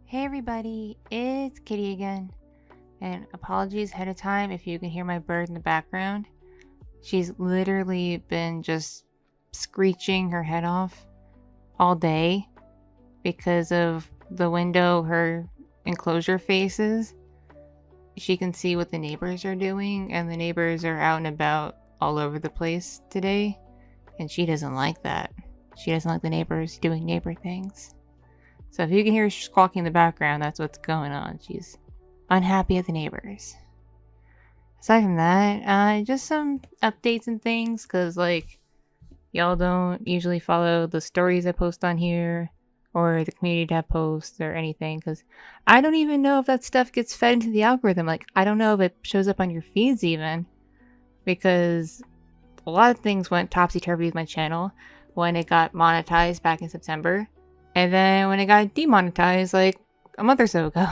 Hey everybody, it's Kitty again. And apologies ahead of time if you can hear my bird in the background. She's literally been just screeching her head off all day because of the window her enclosure faces. She can see what the neighbors are doing, and the neighbors are out and about all over the place today. And she doesn't like that. She doesn't like the neighbors doing neighbor things. So if you can hear her squawking in the background, that's what's going on. She's unhappy at the neighbors. Aside from that, just some updates and things, because, y'all don't usually follow the stories I post on here, or the community tab posts, or anything, because I don't even know if that stuff gets fed into the algorithm. I don't know if it shows up on your feeds even, because a lot of things went topsy-turvy with my channel when it got monetized back in September. And then when it got demonetized, a month or so ago.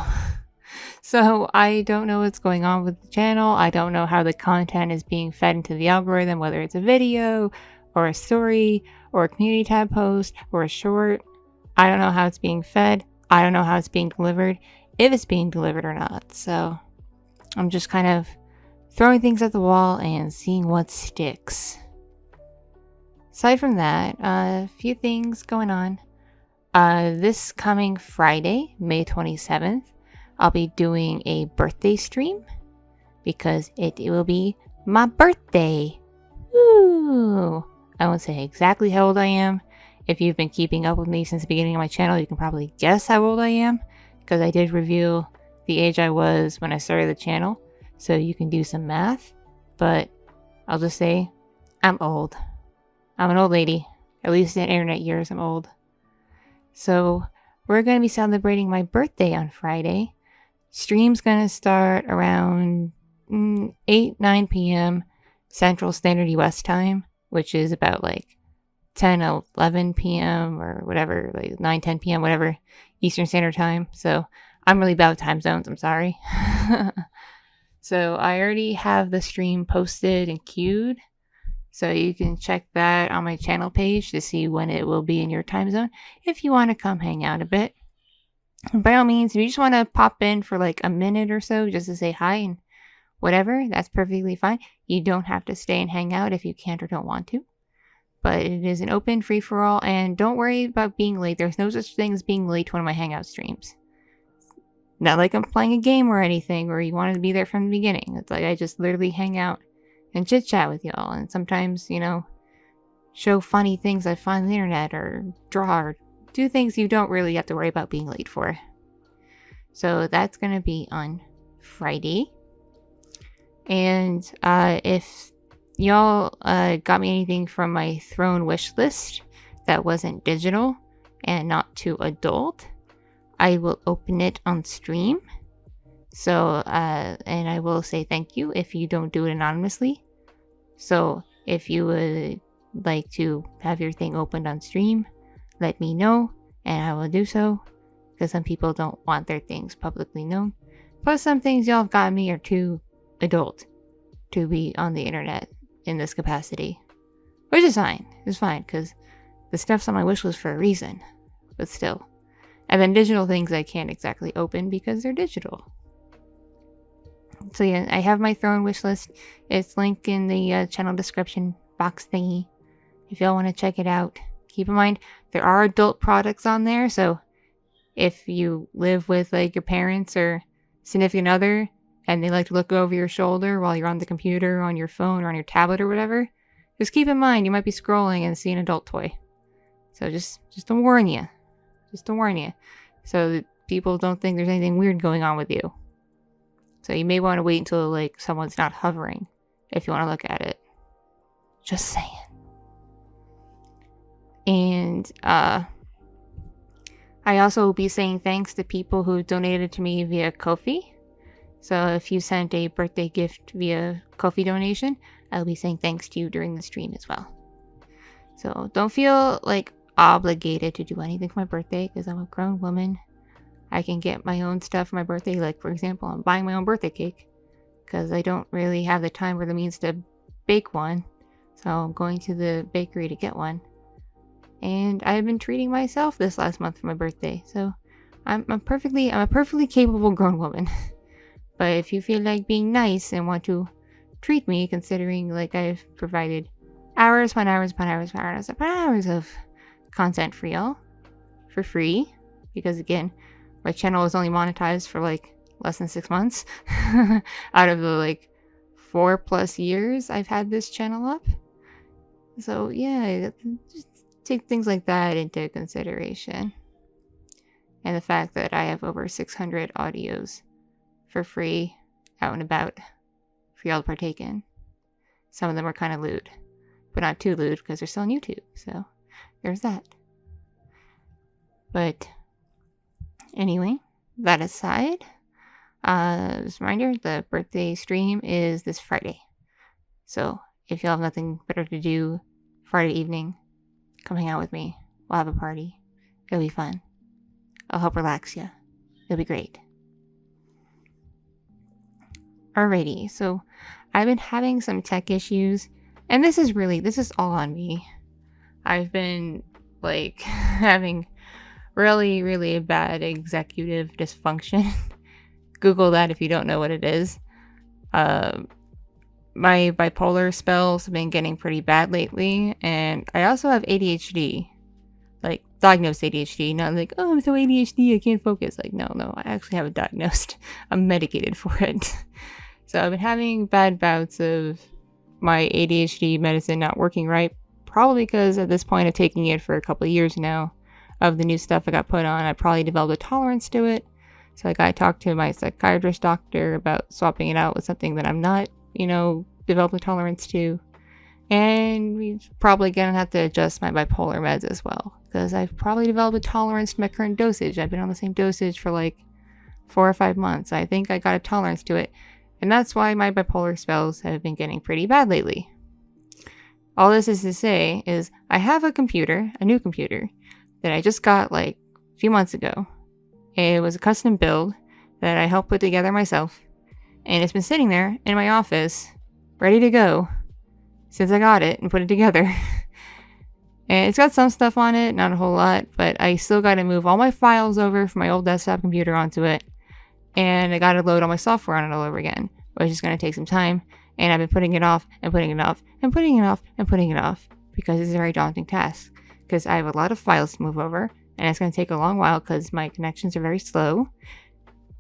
So I don't know what's going on with the channel. I don't know how the content is being fed into the algorithm, whether it's a video or a story or a community tab post or a short. I don't know how it's being fed. I don't know how it's being delivered, if it's being delivered or not. So I'm just kind of throwing things at the wall and seeing what sticks. Aside from that, a few things going on. This coming Friday, May 27th, I'll be doing a birthday stream because it will be my birthday. Woo! I won't say exactly how old I am. If you've been keeping up with me since the beginning of my channel, you can probably guess how old I am because I did reveal the age I was when I started the channel. So you can do some math, but I'll just say I'm old. I'm an old lady. At least in internet years, I'm old. So we're going to be celebrating my birthday on Friday. Stream's going to start around 8, 9 p.m. Central Standard US time, which is about 10, 11 p.m. or whatever, 9, 10 p.m., whatever, Eastern Standard Time. So I'm really bad with time zones. I'm sorry. So I already have the stream posted and queued. So you can check that on my channel page to see when it will be in your time zone if you want to come hang out a bit. And by all means, if you just want to pop in for a minute or so just to say hi and whatever, that's perfectly fine. You don't have to stay and hang out if you can't or don't want to. But it is an open free-for-all, and don't worry about being late. There's no such thing as being late to one of my hangout streams. Not like I'm playing a game or anything where you wanted to be there from the beginning. It's I just literally hang out and chit chat with y'all, and sometimes, show funny things I find on the internet, or draw, or do things you don't really have to worry about being late for. So that's gonna be on Friday. And if y'all got me anything from my throne wish list that wasn't digital and not too adult, I will open it on stream. So, and I will say thank you if you don't do it anonymously. So if you would like to have your thing opened on stream, let me know and I will do so, because some people don't want their things publicly known. Plus some things y'all have gotten me are too adult to be on the internet in this capacity. Which is fine. It's fine, because the stuff's on my wish list for a reason. But still. And then digital things I can't exactly open because they're digital. So yeah, I have my throne wish list. It's linked in the channel description box thingy if y'all want to check it out. Keep in mind, there are adult products on there, so if you live with your parents or significant other and they like to look over your shoulder while you're on the computer, on your phone, or on your tablet or whatever, just keep in mind you might be scrolling and see an adult toy. So just to warn you. Just to warn you. So that people don't think there's anything weird going on with you. So you may want to wait until someone's not hovering if you want to look at it. Just saying. And I also will be saying thanks to people who donated to me via Ko-fi. So if you sent a birthday gift via Ko-fi donation, I'll be saying thanks to you during the stream as well. So don't feel obligated to do anything for my birthday, because I'm a grown woman. I can get my own stuff for my birthday. For example, I'm buying my own birthday cake because I don't really have the time or the means to bake one. So I'm going to the bakery to get one. And I've been treating myself this last month for my birthday. So I'm a perfectly capable grown woman. But if you feel like being nice and want to treat me, considering like I've provided hours upon hours upon hours upon hours upon hours of content for y'all for free, because again, my channel is only monetized for like less than 6 months out of the like 4+ years I've had this channel up. So yeah, just take things like that into consideration. And the fact that I have over 600 audios for free out and about for y'all to partake in. Some of them are kind of lewd, but not too lewd because they're still on YouTube. So there's that. But anyway, that aside, just a reminder, the birthday stream is this Friday. So if y'all have nothing better to do Friday evening, come hang out with me. We'll have a party. It'll be fun. I'll help relax you. It'll be great. Alrighty, so I've been having some tech issues, and this is all on me. I've been like having really bad executive dysfunction. Google that if you don't know what it is. My bipolar spells have been getting pretty bad lately, and I also have ADHD. Like, diagnosed ADHD, not like, oh, I'm so ADHD, I can't focus. Like, no, I actually have it diagnosed. I'm medicated for it. So I've been having bad bouts of my ADHD medicine not working right, probably because at this point of taking it for a couple of years now of the new stuff I got put on, I probably developed a tolerance to it. So like I talked to my psychiatrist doctor about swapping it out with something that I'm not, developed a tolerance to. And we're probably going to have to adjust my bipolar meds as well, because I've probably developed a tolerance to my current dosage. I've been on the same dosage for like 4 or 5 months. I think I got a tolerance to it. And that's why my bipolar spells have been getting pretty bad lately. All this is to say is I have a new computer, that I just got like a few months ago. It was a custom build that I helped put together myself. And it's been sitting there in my office, ready to go, since I got it and put it together. And it's got some stuff on it, not a whole lot, but I still got to move all my files over from my old desktop computer onto it. And I got to load all my software on it all over again, which is going to take some time. And I've been putting it off and putting it off and putting it off and putting it off because it's a very daunting task. Because I have a lot of files to move over, and it's going to take a long while because my connections are very slow.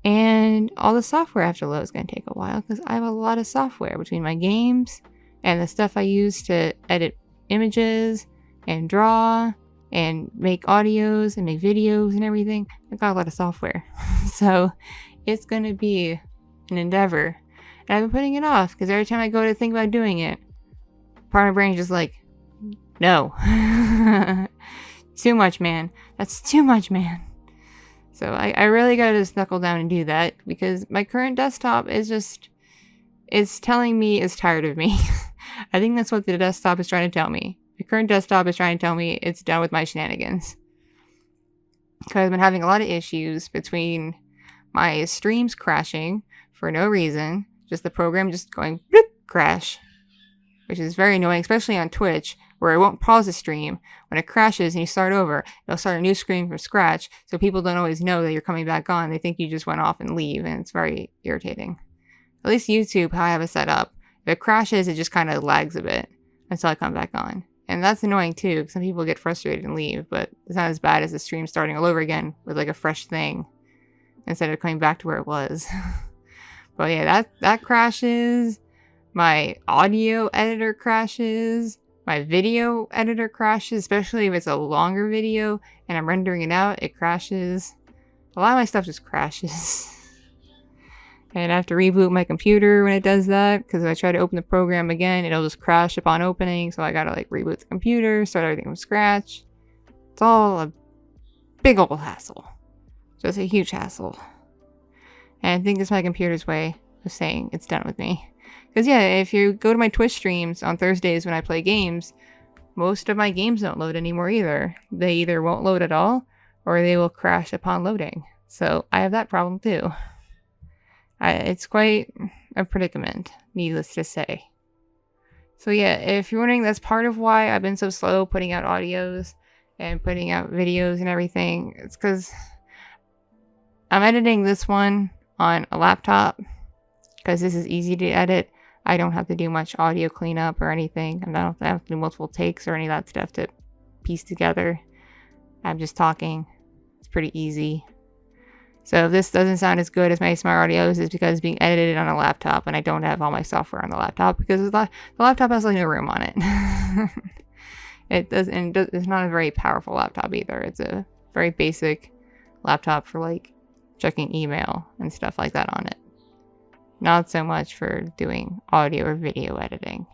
And all the software I have to load is going to take a while because I have a lot of software between my games and the stuff I use to edit images and draw and make audios and make videos and everything. I've got a lot of software. So it's going to be an endeavor. And I've been putting it off because every time I go to think about doing it, part of my brain is just like, no. Too much, man. That's too much, man. So I really gotta just knuckle down and do that because my current desktop it's telling me it's tired of me. I think that's what the desktop is trying to tell me. The current desktop is trying to tell me it's done with my shenanigans. Because I've been having a lot of issues between my streams crashing for no reason, just the program just going bloop, crash, which is very annoying, especially on Twitch, where it won't pause the stream. When it crashes and you start over, it'll start a new screen from scratch, so people don't always know that you're coming back on. They think you just went off and leave, and it's very irritating. At least YouTube, how I have it set up, if it crashes, it just kind of lags a bit until I come back on. And that's annoying too, because some people get frustrated and leave, but it's not as bad as the stream starting all over again with like a fresh thing instead of coming back to where it was. But yeah, that crashes. My audio editor crashes. My video editor crashes, especially if it's a longer video and I'm rendering it out, it crashes. A lot of my stuff just crashes. And I have to reboot my computer when it does that, because if I try to open the program again, it'll just crash upon opening, so I gotta like reboot the computer, start everything from scratch. It's all a big old hassle. Just a huge hassle. And I think it's my computer's way of saying it's done with me. Because yeah, if you go to my Twitch streams on Thursdays when I play games, most of my games don't load anymore either. They either won't load at all, or they will crash upon loading. So I have that problem too. It's quite a predicament, needless to say. So yeah, if you're wondering, that's part of why I've been so slow putting out audios and putting out videos and everything. It's because I'm editing this one on a laptop because this is easy to edit. I don't have to do much audio cleanup or anything. I don't have to do multiple takes or any of that stuff to piece together. I'm just talking. It's pretty easy. So if this doesn't sound as good as my smart audios, it's because it's being edited on a laptop and I don't have all my software on the laptop because the laptop has like no room on it. It's not a very powerful laptop either. It's a very basic laptop for like checking email and stuff like that on it. Not so much for doing audio or video editing.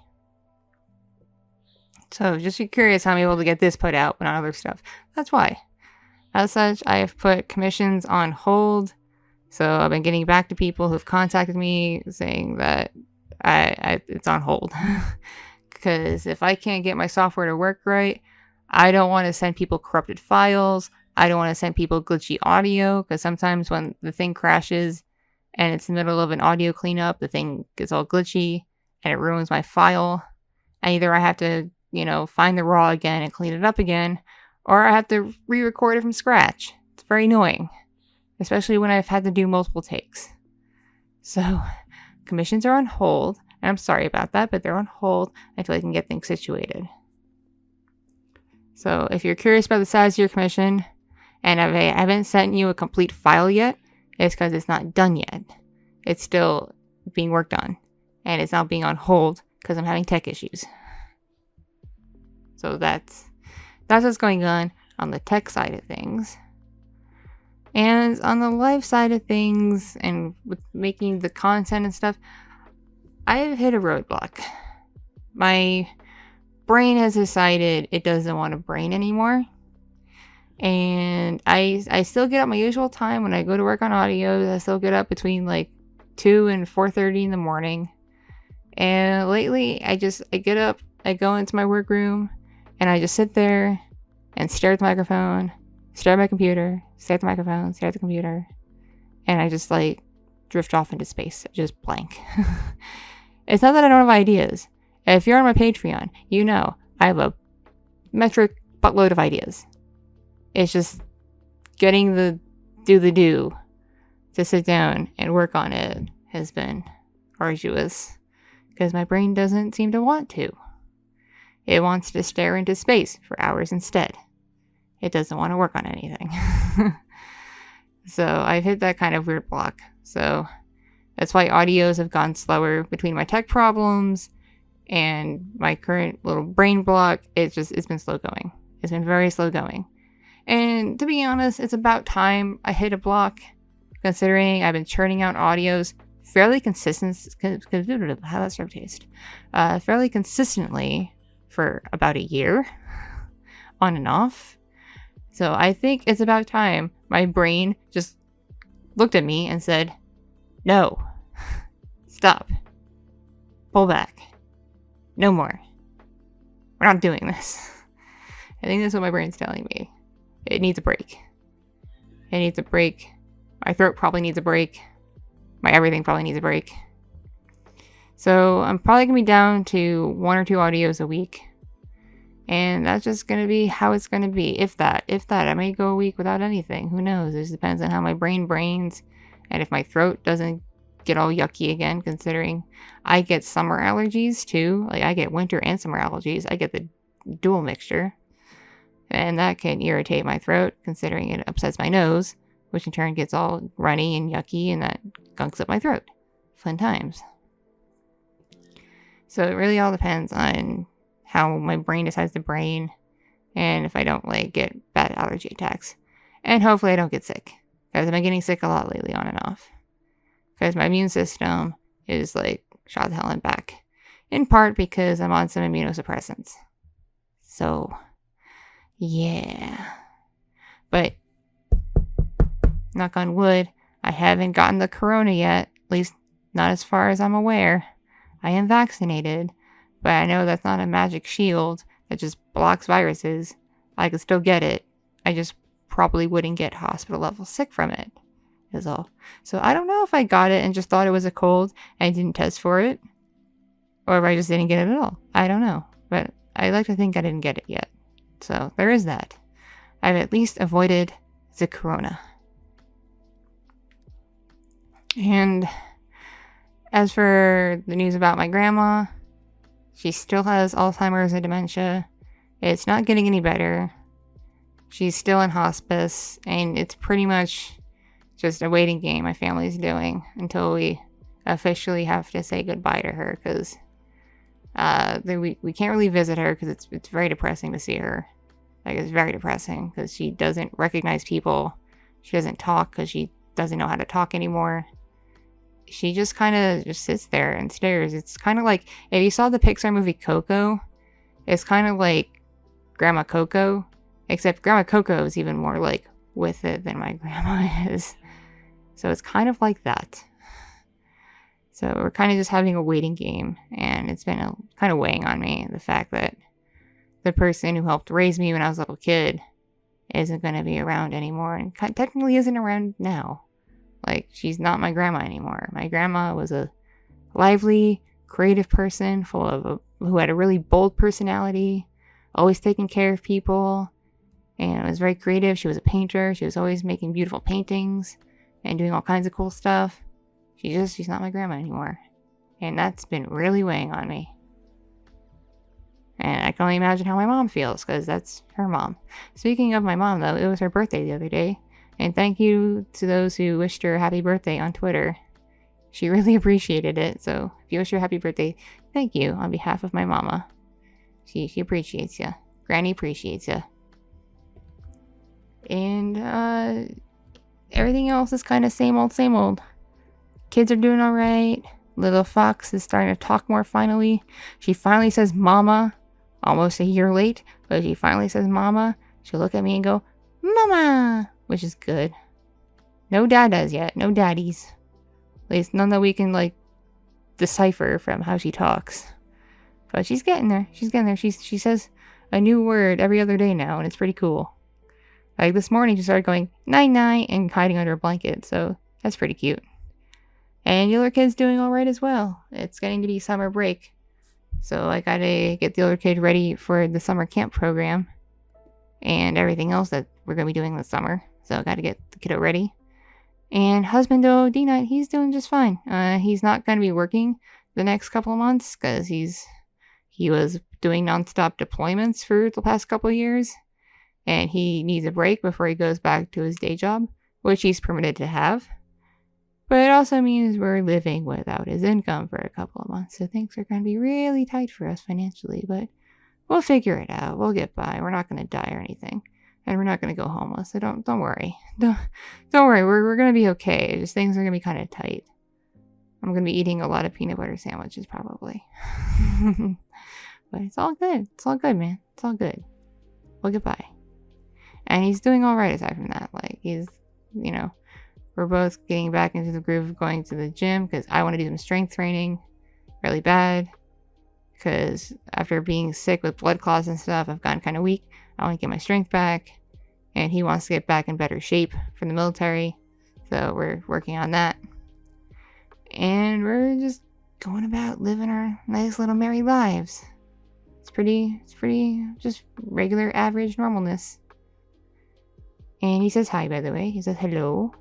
So just be curious how I'm able to get this put out but not other stuff. That's why. As such, I have put commissions on hold. So I've been getting back to people who've contacted me saying that it's on hold. Because if I can't get my software to work right, I don't want to send people corrupted files. I don't want to send people glitchy audio. Because sometimes when the thing crashes and it's in the middle of an audio cleanup, the thing gets all glitchy and it ruins my file. And either I have to, find the raw again and clean it up again, or I have to re-record it from scratch. It's very annoying, especially when I've had to do multiple takes. So, commissions are on hold, and I'm sorry about that, but they're on hold until I can get things situated. So, if you're curious about the size of your commission, and I haven't sent you a complete file yet, it's because it's not done yet. It's still being worked on, and it's not being on hold because I'm having tech issues. So that's what's going on the tech side of things. And on the life side of things, and with making the content and stuff, I've hit a roadblock. My brain has decided it doesn't want to brain anymore. And I still get up my usual time when I go to work on audio. I still get up between like 2 and 4:30 in the morning. And lately, I get up, I go into my workroom, and I just sit there and stare at the microphone, stare at my computer, stare at the microphone, stare at the computer, and I just like drift off into space, just blank. It's not that I don't have ideas. If you're on my Patreon, you know I have a metric buttload of ideas. It's just getting the do to sit down and work on it has been arduous because my brain doesn't seem to want to. It wants to stare into space for hours instead. It doesn't want to work on anything. So I've hit that kind of weird block. So that's why audios have gone slower between my tech problems and my current little brain block. It's been slow going. It's been very slow going. And to be honest, it's about time I hit a block, considering I've been churning out audios fairly fairly consistently for about a year, on and off. So I think it's about time my brain just looked at me and said, no, stop, pull back, no more. We're not doing this. I think that's what my brain's telling me. It needs a break. It needs a break. My throat probably needs a break. My everything probably needs a break. So I'm probably going to be down to 1 or 2 audios a week. And that's just going to be how it's going to be. If that. I may go a week without anything. Who knows? It just depends on how my brain brains. And if my throat doesn't get all yucky again, considering I get summer allergies too. Like I get winter and summer allergies. I get the dual mixture. And that can irritate my throat, considering it upsets my nose, which in turn gets all runny and yucky, and that gunks up my throat. Fun times. So it really all depends on how my brain decides to brain, and if I don't get bad allergy attacks. And hopefully I don't get sick, because I've been getting sick a lot lately on and off. Because my immune system is shot to hell and back. In part because I'm on some immunosuppressants. So, yeah. But, knock on wood, I haven't gotten the corona yet. At least, not as far as I'm aware. I am vaccinated, but I know that's not a magic shield that just blocks viruses. I could still get it. I just probably wouldn't get hospital level sick from it, is all. So I don't know if I got it and just thought it was a cold and didn't test for it, or if I just didn't get it at all. I don't know, but I like to think I didn't get it yet. So there is that. I've at least avoided the corona. And as for the news about my grandma, she still has Alzheimer's and dementia. It's not getting any better. She's still in hospice, and it's pretty much just a waiting game my family's doing until we officially have to say goodbye to her, because we can't really visit her because it's very depressing to see her. Like, it's very depressing because she doesn't recognize people. She doesn't talk because she doesn't know how to talk anymore. She just kind of just sits there and stares. It's kind of like, if you saw the Pixar movie Coco, it's kind of like Grandma Coco, except Grandma Coco is even more like with it than my grandma is. So it's kind of like that. So we're kind of just having a waiting game, and it's been kind of weighing on me, the fact that the person who helped raise me when I was a little kid isn't going to be around anymore, and technically isn't around now. Like, she's not my grandma anymore. My grandma was a lively, creative person who had a really bold personality, always taking care of people, and was very creative. She was a painter. She was always making beautiful paintings and doing all kinds of cool stuff. She's not my grandma anymore. And that's been really weighing on me. And I can only imagine how my mom feels, because that's her mom. Speaking of my mom, though, it was her birthday the other day. And thank you to those who wished her happy birthday on Twitter. She really appreciated it. So if you wish her happy birthday, thank you on behalf of my mama. She appreciates you. Granny appreciates you. And everything else is kind of same old, same old. Kids are doing all right. Little Fox is starting to talk more finally. She finally says mama, almost a year late, but she finally says mama. She'll look at me and go, mama, which is good. No dadas yet, no daddies. At least none that we can, like, decipher from how she talks. But she's getting there. She's getting there. She says a new word every other day now, and it's pretty cool. Like, this morning she started going night-night and hiding under a blanket, so that's pretty cute. And the other kid's doing alright as well. It's getting to be summer break, so I gotta get the other kid ready for the summer camp program and everything else that we're gonna be doing this summer. So I gotta get the kiddo ready. And husbando D-Night, he's doing just fine. He's not gonna be working the next couple of months because he was doing nonstop deployments for the past couple of years, and he needs a break before he goes back to his day job, which he's permitted to have. But it also means we're living without his income for a couple of months, so things are going to be really tight for us financially, but we'll figure it out. We'll get by. We're not going to die or anything, and we're not going to go homeless, so don't worry. Don't worry. We're going to be okay. Just things are going to be kind of tight. I'm going to be eating a lot of peanut butter sandwiches probably. But it's all good. It's all good, man. It's all good. We'll get by. And he's doing all right aside from that. Like, he's, we're both getting back into the groove of going to the gym because I want to do some strength training really bad. Because after being sick with blood clots and stuff, I've gotten kind of weak. I want to get my strength back. And he wants to get back in better shape for the military. So we're working on that. And we're just going about living our nice little merry lives. It's pretty just regular average normalness. And he says hi, by the way. He says hello.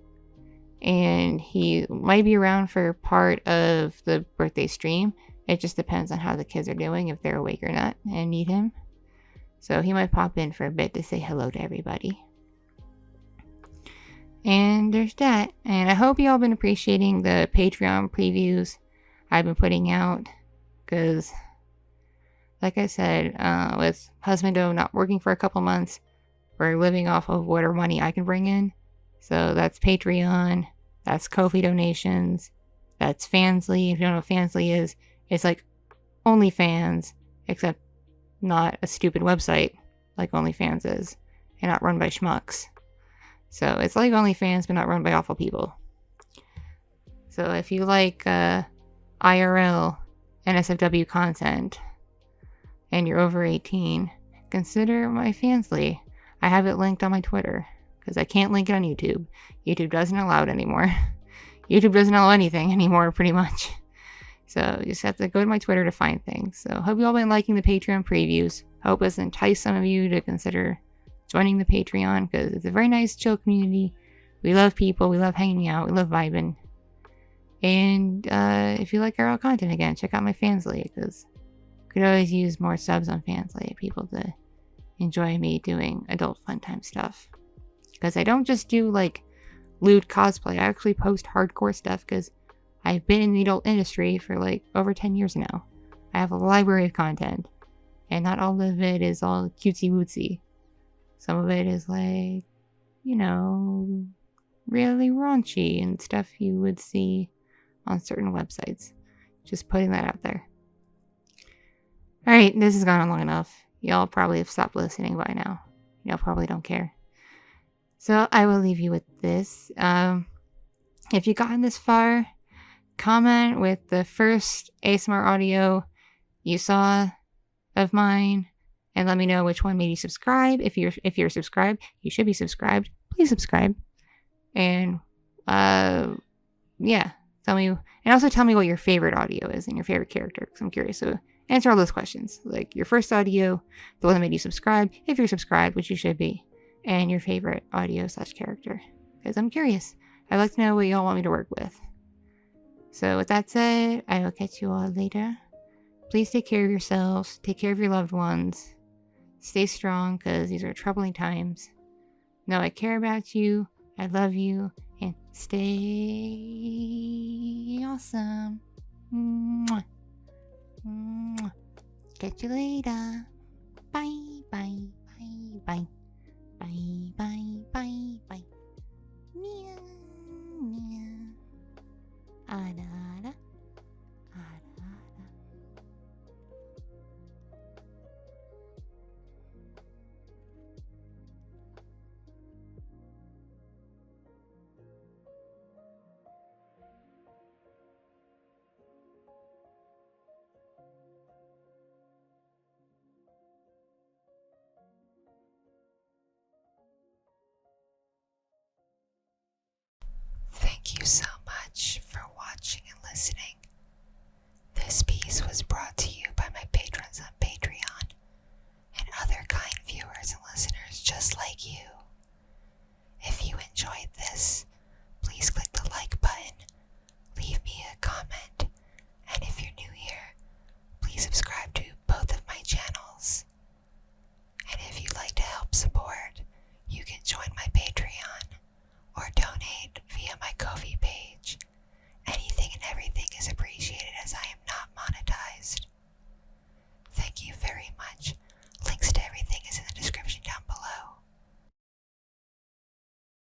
And he might be around for part of the birthday stream. It just depends on how the kids are doing, if they're awake or not, and need him. So he might pop in for a bit to say hello to everybody. And there's that. And I hope you all been appreciating the Patreon previews I've been putting out. Because, like I said, with Husbando not working for a couple months, we're living off of whatever money I can bring in. So that's Patreon, that's Ko-fi donations, that's Fansly. If you don't know what Fansly is, it's like OnlyFans, except not a stupid website like OnlyFans is, and not run by schmucks. So it's like OnlyFans, but not run by awful people. So if you like IRL NSFW content, and you're over 18, consider my Fansly. I have it linked on my Twitter. Because I can't link it on YouTube. YouTube doesn't allow it anymore. YouTube doesn't allow anything anymore, pretty much. So you just have to go to my Twitter to find things. So hope you all been liking the Patreon previews. Hope it's enticed some of you to consider joining the Patreon, because it's a very nice, chill community. We love people. We love hanging out. We love vibing. And if you like our content again, check out my Fansly, because could always use more subs on Fansly, people to enjoy me doing adult fun time stuff. Because I don't just do like lewd cosplay, I actually post hardcore stuff because I've been in the adult industry for like over 10 years now. I have a library of content, and not all of it is all cutesy wootsy. Some of it is like, you know, really raunchy and stuff you would see on certain websites. Just putting that out there. Alright, this has gone on long enough. Y'all probably have stopped listening by now. Y'all probably don't care. So I will leave you with this. If you've gotten this far, comment with the first ASMR audio you saw of mine, and let me know which one made you subscribe. If you're subscribed, you should be subscribed. Please subscribe. And yeah, tell me, and also tell me what your favorite audio is and your favorite character, because I'm curious. So answer all those questions, like your first audio, the one that made you subscribe, if you're subscribed, which you should be, and your favorite audio / character, because I'm curious. I'd like to know what y'all want me to work with. So with that said, I will catch you all later. Please take care of yourselves, take care of your loved ones, stay strong, because these are troubling times. Know I care about you, I love you, and stay awesome. Mwah. Mwah. Catch you later. Bye, bye, bye, bye. Bye, bye, bye, bye. Meow, meow. Ada, ada. Thank you so much for watching and listening. This piece was brought to